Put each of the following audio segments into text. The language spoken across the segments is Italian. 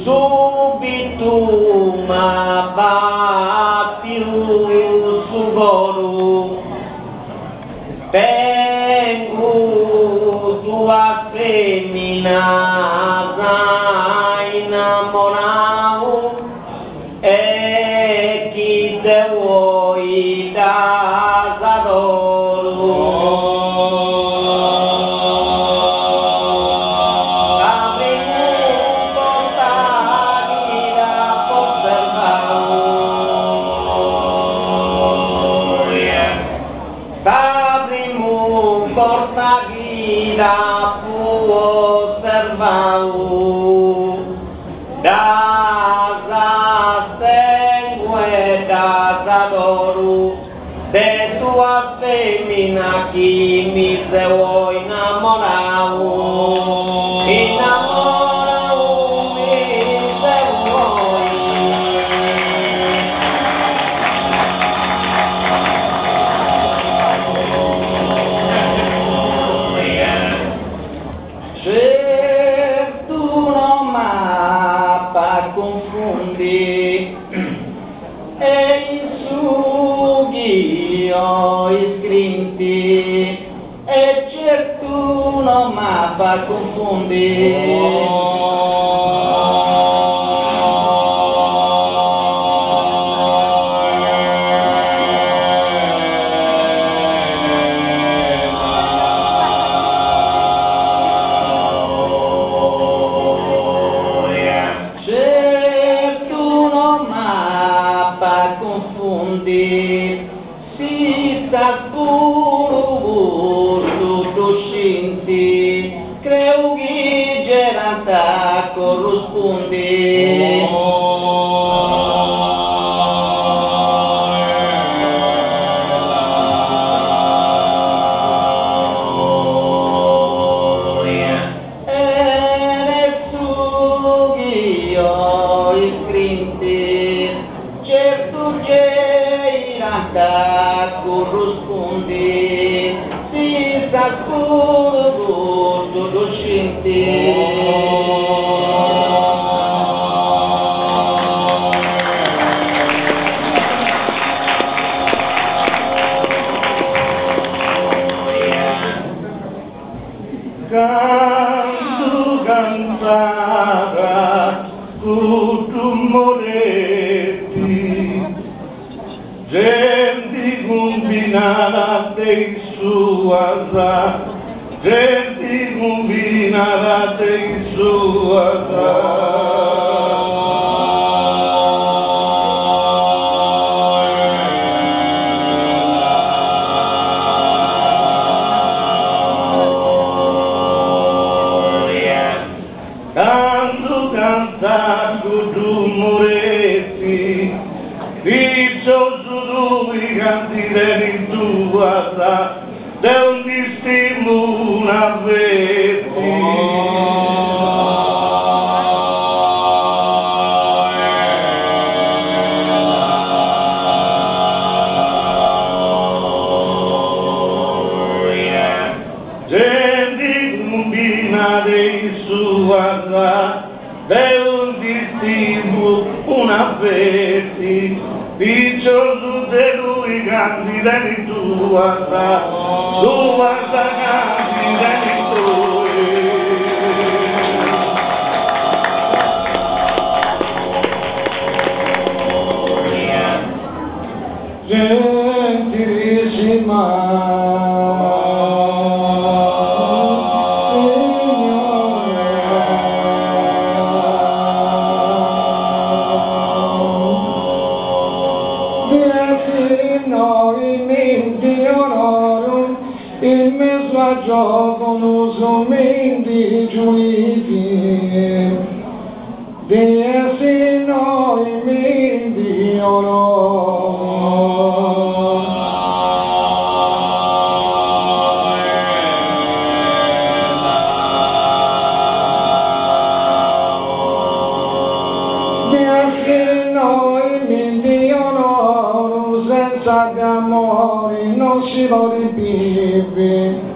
subito ma batti su coro, tengo tua femmina innamorata e chi te vuoi da adoro. Porta guida può osservare da sangue da adoro de tua femmina chi mi se vuoi innamorare mi se vuoi. Confundi e i sughi ho iscritti e certuno mappa confundi. Si sta tutto scinti, creo che geranta corrisponde. E nessuno io iscritti, certo da corrisponde si sa tutto scintille. Canto cantava tutto moretti gente combinata dei suasa, gente combinata dei suasa. Tanto cantato tu moretti, Rizzo i canti dei tua sa, del distimo una gente combina dei sua sa, del distimo una Diccioso de lui canti dei tua sa, canti dei tuoi. Gentilissima il messaggio con uso di giudizi di essi noi di oro di essi noi di oro senza d'amore non si lo ripivi,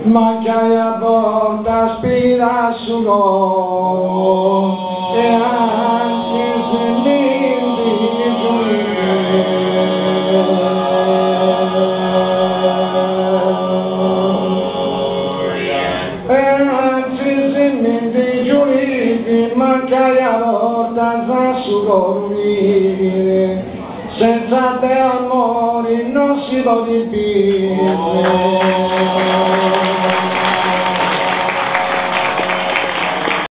ma che a porta spira su loro ti manca la porta fa su dormire, senza te amore non si può vivere.